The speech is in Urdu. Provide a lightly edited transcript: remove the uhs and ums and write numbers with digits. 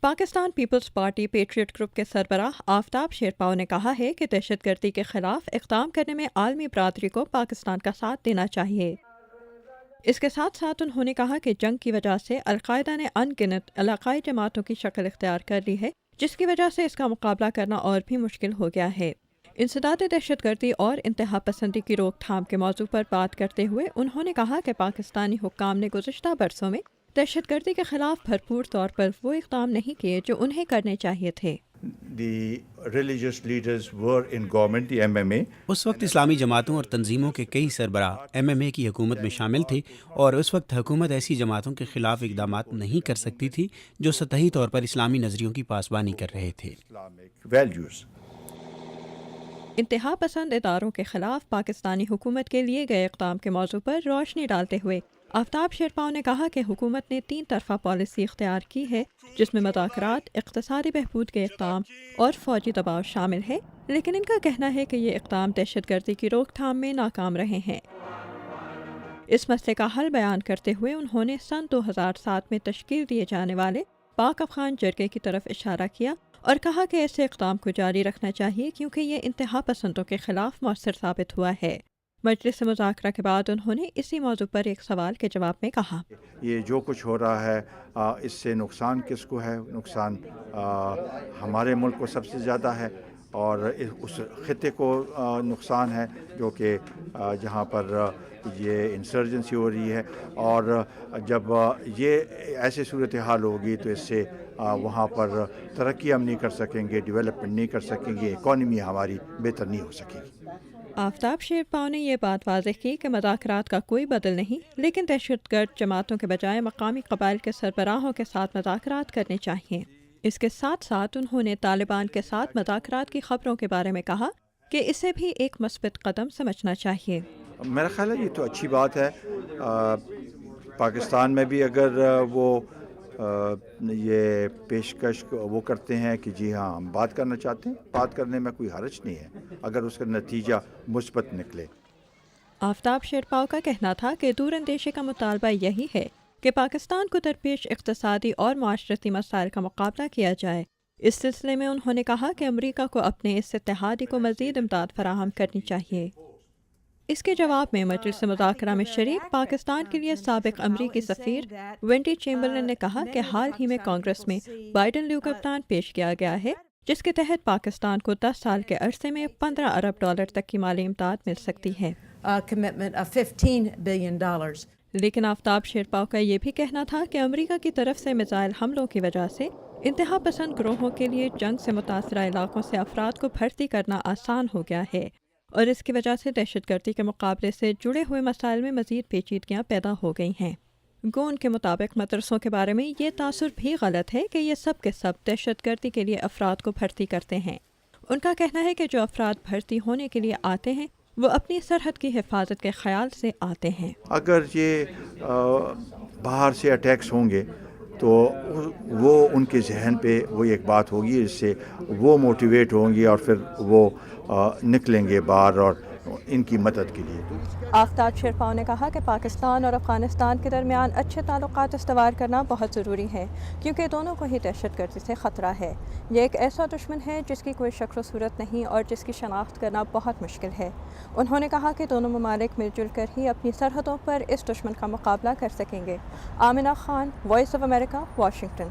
Pakistan Peoples Party patriot group کے سربراہ آفتاب شیرپاؤ نے کہا ہے کہ دہشت گردی کے خلاف اقدام کرنے میں عالمی برادری کو پاکستان کا ساتھ دینا چاہیے۔ اس کے ساتھ ساتھ انہوں نے کہا کہ جنگ کی وجہ سے القاعدہ نے ان گنت علاقائی جماعتوں کی شکل اختیار کر لی ہے، جس کی وجہ سے اس کا مقابلہ کرنا اور بھی مشکل ہو گیا ہے۔ انسداد دہشت گردی اور انتہا پسندی کی روک تھام کے موضوع پر بات کرتے ہوئے انہوں نے کہا کہ پاکستانی حکام نے گزشتہ برسوں میں دہشت گردی کے خلاف بھرپور طور پر وہ اقدام نہیں کیے جو انہیں کرنے چاہیے تھے۔ اس وقت اسلامی جماعتوں اور تنظیموں کے کئی سربراہ MMA کی حکومت میں شامل تھے، اور اس وقت حکومت ایسی جماعتوں کے خلاف اقدامات نہیں کر سکتی تھی جو سطحی طور پر اسلامی نظریوں کی پاسبانی کر رہے تھے۔ انتہا پسند اداروں کے خلاف پاکستانی حکومت کے لیے گئے اقدام کے موضوع پر روشنی ڈالتے ہوئے آفتاب شیرپاؤ نے کہا کہ حکومت نے 3 طرفہ پالیسی اختیار کی ہے، جس میں مذاکرات، اقتصادی بہبود کے اقدام اور فوجی دباؤ شامل ہے، لیکن ان کا کہنا ہے کہ یہ اقدام دہشت گردی کی روک تھام میں ناکام رہے ہیں۔ اس مسئلے کا حل بیان کرتے ہوئے انہوں نے سن 2007 میں تشکیل دیے جانے والے پاک افغان جرگے کی طرف اشارہ کیا اور کہا کہ ایسے اقدام کو جاری رکھنا چاہیے کیونکہ یہ انتہا پسندوں کے خلاف مؤثر ثابت ہوا ہے۔ مجلس مذاکرہ کے بعد انہوں نے اسی موضوع پر ایک سوال کے جواب میں کہا، یہ جو کچھ ہو رہا ہے اس سے نقصان کس کو ہے؟ نقصان ہمارے ملک کو سب سے زیادہ ہے، اور اس خطے کو نقصان ہے جو کہ جہاں پر یہ انسرجنسی ہو رہی ہے، اور جب یہ ایسی صورتحال ہوگی تو اس سے وہاں پر ترقی ہم نہیں کر سکیں گے، ڈیولپمنٹ نہیں کر سکیں گے، اکانومی ہماری بہتر نہیں ہو سکے گی۔ آفتاب شیرپاؤ نے یہ بات واضح کی کہ مذاکرات کا کوئی بدل نہیں، لیکن دہشت گرد جماعتوں کے بجائے مقامی قبائل کے سربراہوں کے ساتھ مذاکرات کرنے چاہیے۔ اس کے ساتھ ساتھ انہوں نے طالبان کے ساتھ مذاکرات کی خبروں کے بارے میں کہا کہ اسے بھی ایک مثبت قدم سمجھنا چاہیے۔ میرا خیال ہے یہ تو اچھی بات ہے۔ پاکستان میں بھی اگر وہ یہ پیشکش وہ کرتے ہیں کہ جی ہاں ہم بات کرنا چاہتے ہیں، بات کرنے میں کوئی حرج نہیں ہے اگر اس کا نتیجہ مثبت نکلے۔ آفتاب شیرپاؤ کا کہنا تھا کہ دور اندیشی کا مطالبہ یہی ہے کہ پاکستان کو درپیش اقتصادی اور معاشرتی مسائل کا مقابلہ کیا جائے۔ اس سلسلے میں انہوں نے کہا کہ امریکہ کو اپنے اس اتحادی کو مزید امداد فراہم کرنی چاہیے۔ اس کے جواب میں مجلس مذاکرہ میں شریک پاکستان کے لیے سابق امریکی سفیر وینڈی چیمبرلن نے کہا کہ حال ہی میں کانگریس میں بائیڈن لیو کا پلان پیش کیا گیا ہے جس کے تحت پاکستان کو 10 سال کے عرصے میں $15 ارب تک کی مالی امداد مل سکتی ہے۔ لیکن آفتاب شیرپاؤ کا یہ بھی کہنا تھا کہ امریکہ کی طرف سے میزائل حملوں کی وجہ سے انتہا پسند گروہوں کے لیے جنگ سے متاثرہ علاقوں سے افراد کو بھرتی کرنا آسان ہو گیا ہے، اور اس کی وجہ سے دہشت گردی کے مقابلے سے جڑے ہوئے مسائل میں مزید پیچیدگیاں پیدا ہو گئی ہیں۔ گون کے مطابق مدرسوں کے بارے میں یہ تاثر بھی غلط ہے کہ یہ سب کے سب دہشت گردی کے لیے افراد کو بھرتی کرتے ہیں۔ ان کا کہنا ہے کہ جو افراد بھرتی ہونے کے لیے آتے ہیں وہ اپنی سرحد کی حفاظت کے خیال سے آتے ہیں۔ اگر یہ باہر سے اٹیکس ہوں گے تو وہ ان کے ذہن پہ وہ ایک بات ہوگی جس سے وہ موٹیویٹ ہوں گے اور پھر وہ نکلیں گے باہر اور ان کی مدد کے لیے۔ آفتاب شیرپاؤ نے کہا کہ پاکستان اور افغانستان کے درمیان اچھے تعلقات استوار کرنا بہت ضروری ہے کیونکہ دونوں کو ہی دہشت گردی سے خطرہ ہے۔ یہ ایک ایسا دشمن ہے جس کی کوئی شکل و صورت نہیں اور جس کی شناخت کرنا بہت مشکل ہے۔ انہوں نے کہا کہ دونوں ممالک مل جل کر ہی اپنی سرحدوں پر اس دشمن کا مقابلہ کر سکیں گے۔ Amna Khan, voice of America, Washington.